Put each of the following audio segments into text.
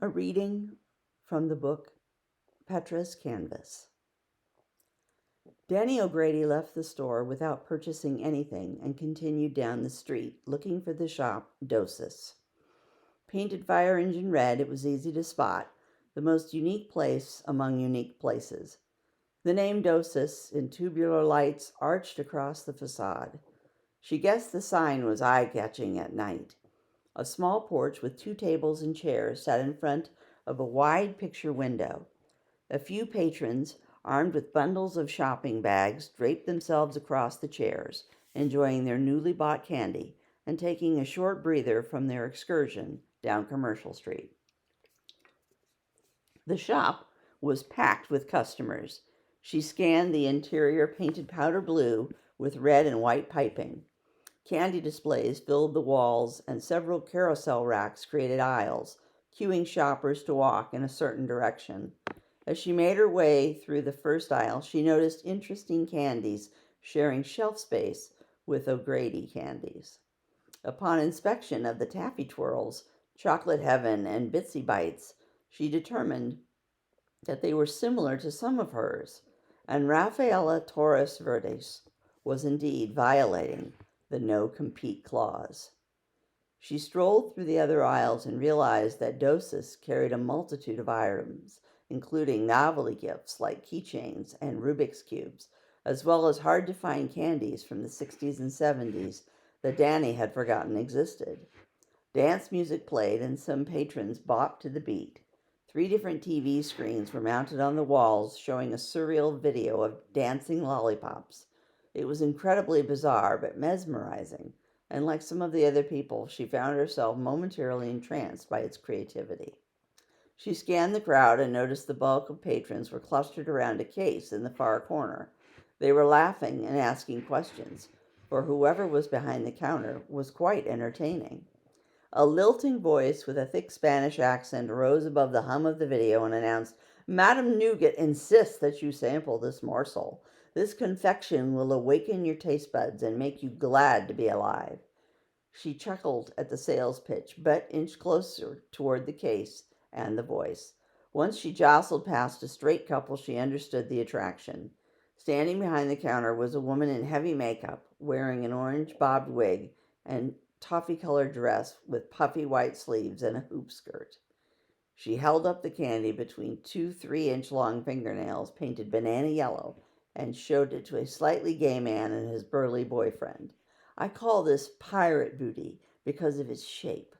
A reading from the book Petra's Canvas. Danny O'Grady left the store without purchasing anything and continued down the street, looking for the shop Dosis. Painted fire engine red, it was easy to spot, the most unique place among unique places. The name Dosis in tubular lights arched across the facade. She guessed the sign was eye-catching at night. A small porch with 2 tables and chairs sat in front of a wide picture window. A few patrons, armed with bundles of shopping bags, draped themselves across the chairs, enjoying their newly bought candy and taking a short breather from their excursion down Commercial Street. The shop was packed with customers. She scanned the interior, painted powder blue with red and white piping. Candy displays filled the walls, and several carousel racks created aisles, cueing shoppers to walk in a certain direction. As she made her way through the first aisle, she noticed interesting candies sharing shelf space with O'Grady candies. Upon inspection of the taffy twirls, chocolate heaven, and bitsy bites, she determined that they were similar to some of hers, and Rafaela Torres Verdes was indeed violating the no-compete clause. She strolled through the other aisles and realized that Dosis carried a multitude of items, including novelty gifts like keychains and Rubik's Cubes, as well as hard-to-find candies from the 60s and 70s that Danny had forgotten existed. Dance music played and some patrons bopped to the beat. 3 different TV screens were mounted on the walls showing a surreal video of dancing lollipops. It was incredibly bizarre but mesmerizing, and like some of the other people, she found herself momentarily entranced by its creativity. She scanned the crowd and noticed the bulk of patrons were clustered around a case in the far corner. They were laughing and asking questions, for whoever was behind the counter was quite entertaining. A lilting voice with a thick Spanish accent rose above the hum of the video and announced, "Madame Nougat insists that you sample this morsel. This confection will awaken your taste buds and make you glad to be alive." She chuckled at the sales pitch, but inched closer toward the case and the voice. Once she jostled past a straight couple, she understood the attraction. Standing behind the counter was a woman in heavy makeup, wearing an orange bobbed wig and toffee-colored dress with puffy white sleeves and a hoop skirt. She held up the candy between 2 3-inch long fingernails painted banana yellow and showed it to a slightly gay man and his burly boyfriend. "I call this pirate booty because of its shape."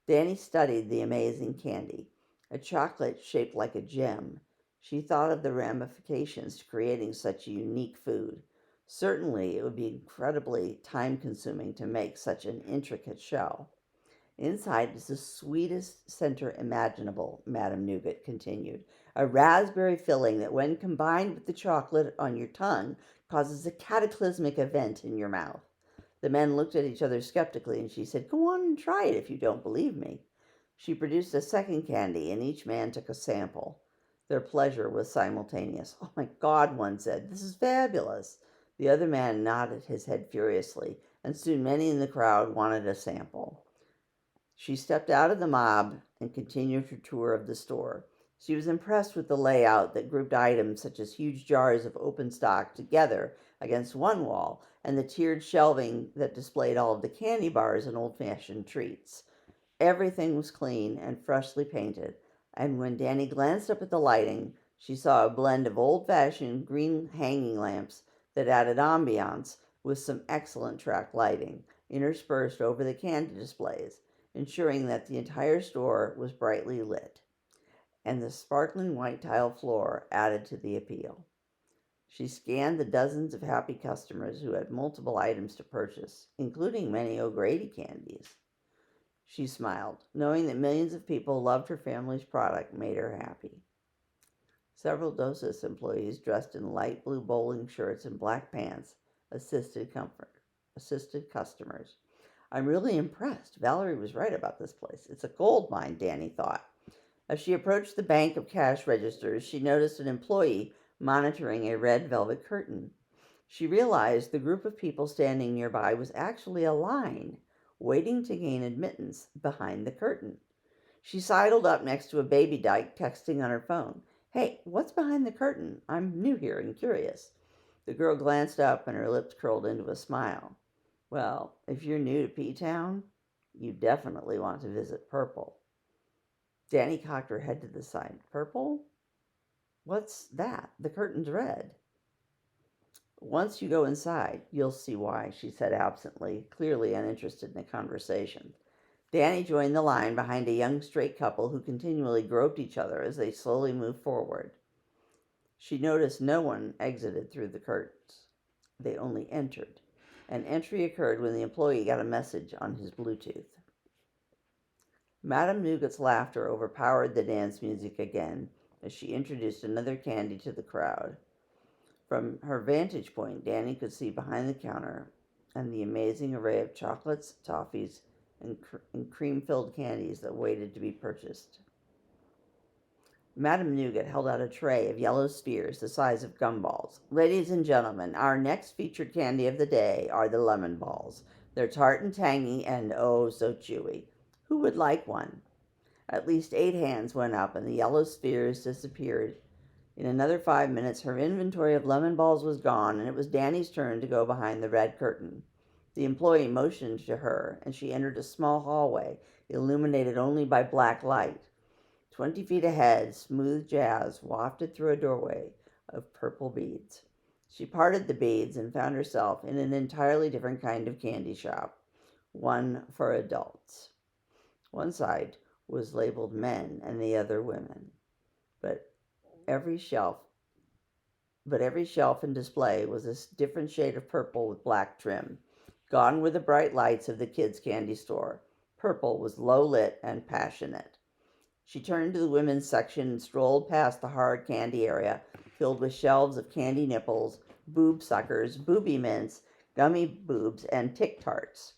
Danny studied the amazing candy, a chocolate shaped like a gem. She thought of the ramifications to creating such a unique food. Certainly, it would be incredibly time-consuming to make such an intricate shell. "Inside is the sweetest center imaginable," Madame Nougat continued. "A raspberry filling that, when combined with the chocolate on your tongue, causes a cataclysmic event in your mouth." The men looked at each other skeptically, and she said, "Go on and try it if you don't believe me." She produced a second candy, and each man took a sample. Their pleasure was simultaneous. "Oh my God," one said, "this is fabulous." The other man nodded his head furiously, and soon many in the crowd wanted a sample. She stepped out of the mob and continued her tour of the store. She was impressed with the layout that grouped items such as huge jars of open stock together against one wall, and the tiered shelving that displayed all of the candy bars and old-fashioned treats. Everything was clean and freshly painted, and when Danny glanced up at the lighting, she saw a blend of old-fashioned green hanging lamps that added ambiance with some excellent track lighting interspersed over the candy displays, ensuring that the entire store was brightly lit, and the sparkling white tile floor added to the appeal. She scanned the dozens of happy customers who had multiple items to purchase, including many O'Grady candies. She smiled, knowing that millions of people loved her family's product made her happy. Several Dosis employees dressed in light blue bowling shirts and black pants assisted customers. "I'm really impressed. Valerie was right about this place. It's a gold mine," Danny thought. As she approached the bank of cash registers, she noticed an employee monitoring a red velvet curtain. She realized the group of people standing nearby was actually a line, waiting to gain admittance behind the curtain. She sidled up next to a baby dyke, texting on her phone. Hey, what's behind the curtain? I'm new here and curious. The girl glanced up and her lips curled into a smile. Well, if you're new to P-Town, you definitely want to visit Purple. Danny cocked her head to the side. Purple? What's that? The curtain's red. Once you go inside, you'll see why, she said absently, clearly uninterested in the conversation. Danny joined the line behind a young straight couple who continually groped each other as they slowly moved forward. She noticed no one exited through the curtains. They only entered. An entry occurred when the employee got a message on his Bluetooth. Madame Nougat's laughter overpowered the dance music again as she introduced another candy to the crowd. From her vantage point, Danny could see behind the counter and the amazing array of chocolates, toffees, and cream-filled candies that waited to be purchased. Madame Nougat held out a tray of yellow spheres the size of gumballs. Ladies and gentlemen, our next featured candy of the day are the lemon balls. They're tart and tangy and oh so chewy. Who would like one? At least 8 hands went up and the yellow spheres disappeared. In another 5 minutes, her inventory of lemon balls was gone, and it was Danny's turn to go behind the red curtain. The employee motioned to her, and she entered a small hallway, illuminated only by black light. 20 feet ahead, smooth jazz wafted through a doorway of purple beads. She parted the beads and found herself in an entirely different kind of candy shop, one for adults. One side was labeled men and the other women, but every shelf and display was a different shade of purple with black trim. Gone were the bright lights of the kids' candy store. Purple was low-lit and passionate. She turned to the women's section and strolled past the hard candy area, filled with shelves of candy nipples, boob suckers, booby mints, gummy boobs, and Tic Tarts.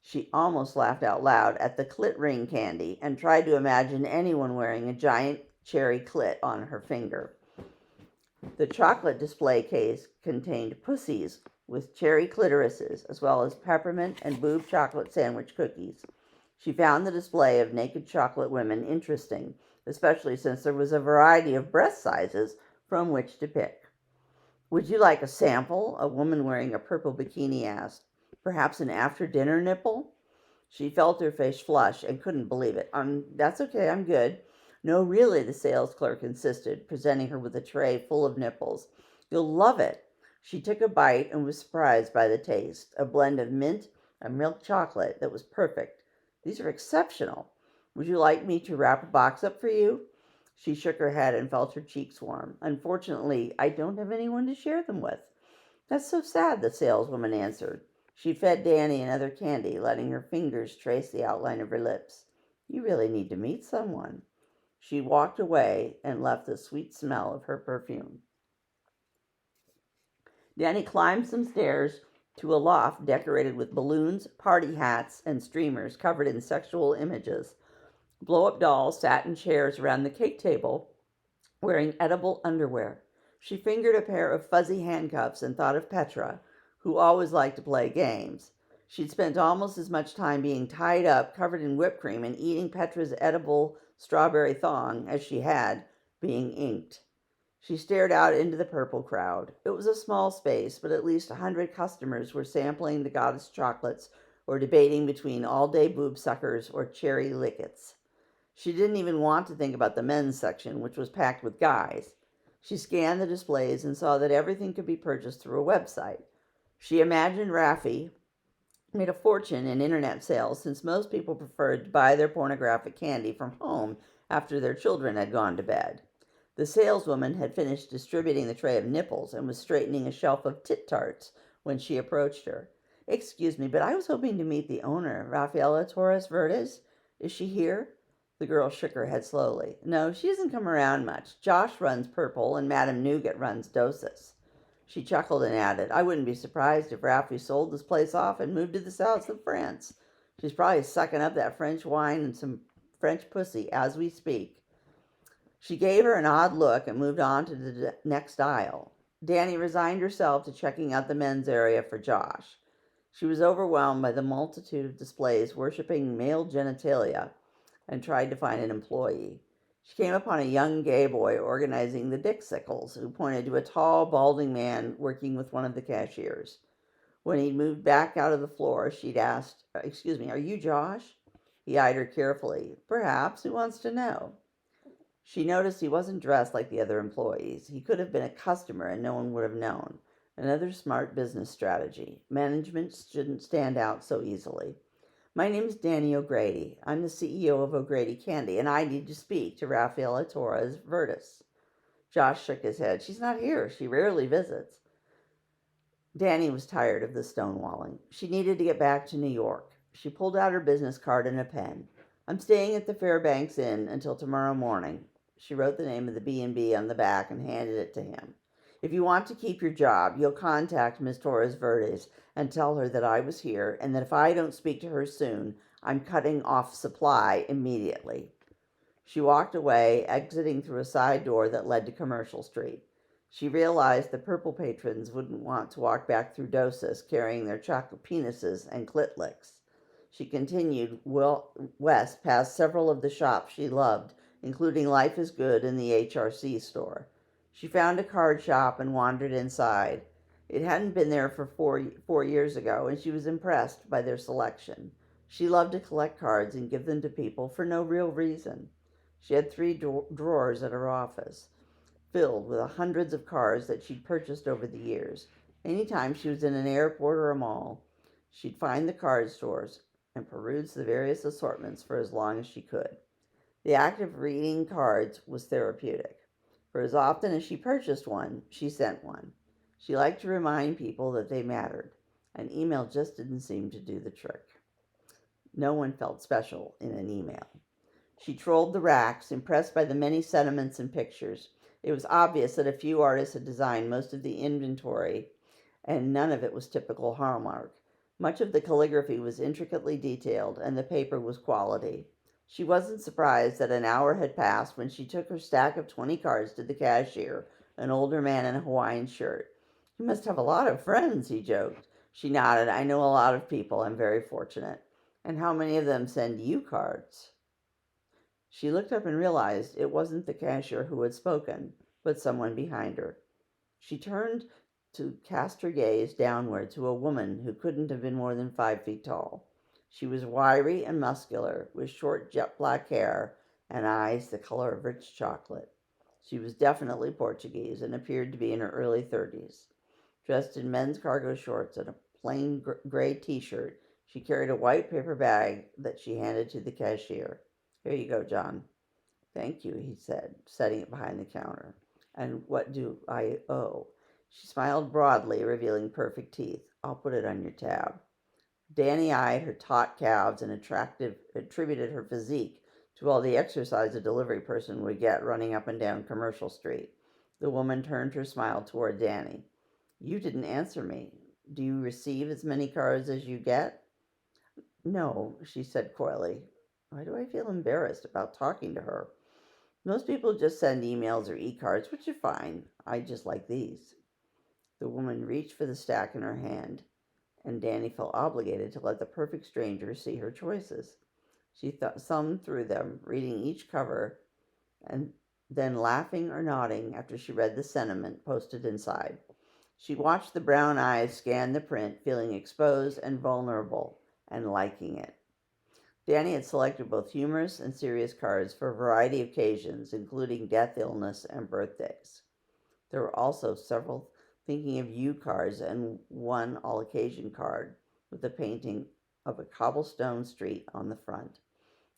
She almost laughed out loud at the clit ring candy and tried to imagine anyone wearing a giant cherry clit on her finger. The chocolate display case contained pussies with cherry clitorises, as well as peppermint and boob chocolate sandwich cookies. She found the display of naked chocolate women interesting, especially since there was a variety of breast sizes from which to pick. Would you like a sample? A woman wearing a purple bikini asked. Perhaps an after-dinner nipple? She felt her face flush and couldn't believe it. That's okay, I'm good. No, really, the sales clerk insisted, presenting her with a tray full of nipples. You'll love it. She took a bite and was surprised by the taste, a blend of mint and milk chocolate that was perfect. These are exceptional. Would you like me to wrap a box up for you? She shook her head and felt her cheeks warm. Unfortunately, I don't have anyone to share them with. That's so sad, the saleswoman answered. She fed Danny another candy, letting her fingers trace the outline of her lips. You really need to meet someone. She walked away and left the sweet smell of her perfume. Danny climbed some stairs to a loft decorated with balloons, party hats, and streamers covered in sexual images. Blow-up dolls sat in chairs around the cake table, wearing edible underwear. She fingered a pair of fuzzy handcuffs and thought of Petra, who always liked to play games. She'd spent almost as much time being tied up, covered in whipped cream, and eating Petra's edible strawberry thong as she had being inked. She stared out into the purple crowd. It was a small space, but at least 100 customers were sampling the goddess chocolates or debating between all-day boob suckers or cherry lickets. She didn't even want to think about the men's section, which was packed with guys. She scanned the displays and saw that everything could be purchased through a website. She imagined Raffi made a fortune in internet sales since most people preferred to buy their pornographic candy from home after their children had gone to bed. The saleswoman had finished distributing the tray of nipples and was straightening a shelf of Tit Tarts when she approached her. Excuse me, but I was hoping to meet the owner, Rafaela Torres Verdes. Is she here? The girl shook her head slowly. No, she doesn't come around much. Josh runs Purple and Madame Nougat runs Dosis. She chuckled and added, I wouldn't be surprised if Raffi sold this place off and moved to the south of France. She's probably sucking up that French wine and some French pussy as we speak. She gave her an odd look and moved on to the next aisle. Danny resigned herself to checking out the men's area for Josh. She was overwhelmed by the multitude of displays worshiping male genitalia. and tried to find an employee. She came upon a young gay boy organizing the Dixickles, who pointed to a tall, balding man working with one of the cashiers. When he'd moved back out of the floor, she'd asked, "Excuse me, are you Josh?" He eyed her carefully. "Perhaps. Who wants to know?" She noticed he wasn't dressed like the other employees. He could have been a customer and no one would have known. Another smart business strategy. Management shouldn't stand out so easily. "My name's Danny O'Grady. I'm the CEO of O'Grady Candy, and I need to speak to Rafaela Torres Verdes." Josh shook his head. "She's not here. She rarely visits." Danny was tired of the stonewalling. She needed to get back to New York. She pulled out her business card and a pen. "I'm staying at the Fairbanks Inn until tomorrow morning." She wrote the name of the B&B on the back and handed it to him. "If you want to keep your job, you'll contact Miss Torres Verdes and tell her that I was here and that if I don't speak to her soon, I'm cutting off supply immediately." She walked away, exiting through a side door that led to Commercial Street. She realized the purple patrons wouldn't want to walk back through Dosas carrying their chocolate penises and clit licks. She continued west past several of the shops she loved, including Life is Good and the HRC store. She found a card shop and wandered inside. It hadn't been there for four years ago, and she was impressed by their selection. She loved to collect cards and give them to people for no real reason. She had 3 drawers at her office, filled with hundreds of cards that she'd purchased over the years. Anytime she was in an airport or a mall, she'd find the card stores and peruse the various assortments for as long as she could. The act of reading cards was therapeutic. For as often as she purchased one, she sent one. She liked to remind people that they mattered. An email just didn't seem to do the trick. No one felt special in an email. She trolled the racks, impressed by the many sentiments and pictures. It was obvious that a few artists had designed most of the inventory, and none of it was typical Hallmark. Much of the calligraphy was intricately detailed, and the paper was quality. She wasn't surprised that an hour had passed when she took her stack of 20 cards to the cashier, an older man in a Hawaiian shirt. "You must have a lot of friends," he joked. She nodded. "I know a lot of people. I'm very fortunate." "And how many of them send you cards?" She looked up and realized it wasn't the cashier who had spoken, but someone behind her. She turned to cast her gaze downward to a woman who couldn't have been more than 5 feet tall. She was wiry and muscular, with short jet black hair and eyes the color of rich chocolate. She was definitely Portuguese and appeared to be in her early 30s. Dressed in men's cargo shorts and a plain gray t-shirt, she carried a white paper bag that she handed to the cashier. "Here you go, John." "Thank you," he said, setting it behind the counter. "And what do I owe?" She smiled broadly, revealing perfect teeth. "I'll put it on your tab." Danny eyed her taut calves and attributed her physique to all the exercise a delivery person would get running up and down Commercial Street. The woman turned her smile toward Danny. "You didn't answer me. Do you receive as many cards as you get?" "No," she said coyly. Why do I feel embarrassed about talking to her? "Most people just send emails or e-cards, which are fine. I just like these." The woman reached for the stack in her hand, and Danny felt obligated to let the perfect stranger see her choices. She thumbed through them, reading each cover, and then laughing or nodding after she read the sentiment posted inside. She watched the brown eyes scan the print, feeling exposed and vulnerable, and liking it. Danny had selected both humorous and serious cards for a variety of occasions, including death, illness, and birthdays. There were also several thinking of you cards and one all-occasion card with a painting of a cobblestone street on the front.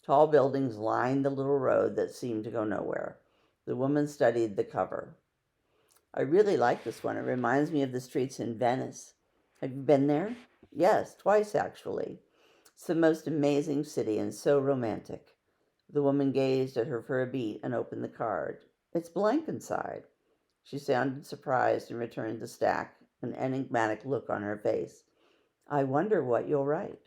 Tall buildings lined the little road that seemed to go nowhere. The woman studied the cover. "I really like this one. It reminds me of the streets in Venice." "Have you been there?" "Yes, twice actually. It's the most amazing city and so romantic." The woman gazed at her for a beat and opened the card. "It's blank inside." She sounded surprised and returned the stack, an enigmatic look on her face. "I wonder what you'll write."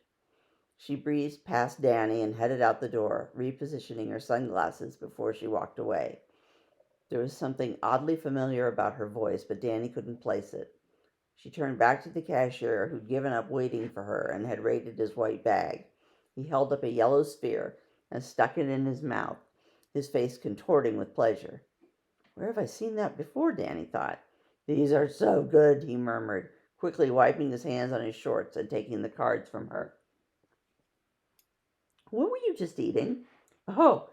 She breezed past Danny and headed out the door, repositioning her sunglasses before she walked away. There was something oddly familiar about her voice, but Danny couldn't place it. She turned back to the cashier, who'd given up waiting for her and had raided his white bag. He held up a yellow sphere. and stuck it in his mouth, his face contorting with pleasure. Where have I seen that before? Danny thought. These are so good, he murmured, quickly wiping his hands on his shorts and taking the cards from her. What were you just eating? Oh,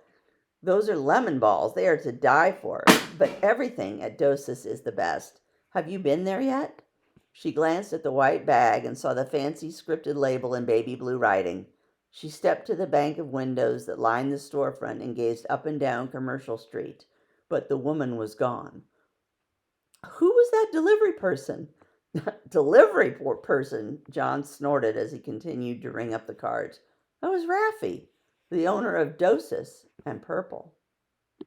those are lemon balls. They are to die for. But everything at Dosis is the best. Have you been there yet? She glanced at the white bag and saw the fancy scripted label in baby blue writing. She stepped to the bank of windows that lined the storefront and gazed up and down Commercial Street. But the woman was gone. Who was that delivery person? Delivery person, John snorted as he continued to ring up the cards. That was Raffy, the owner of Dosis and Purple.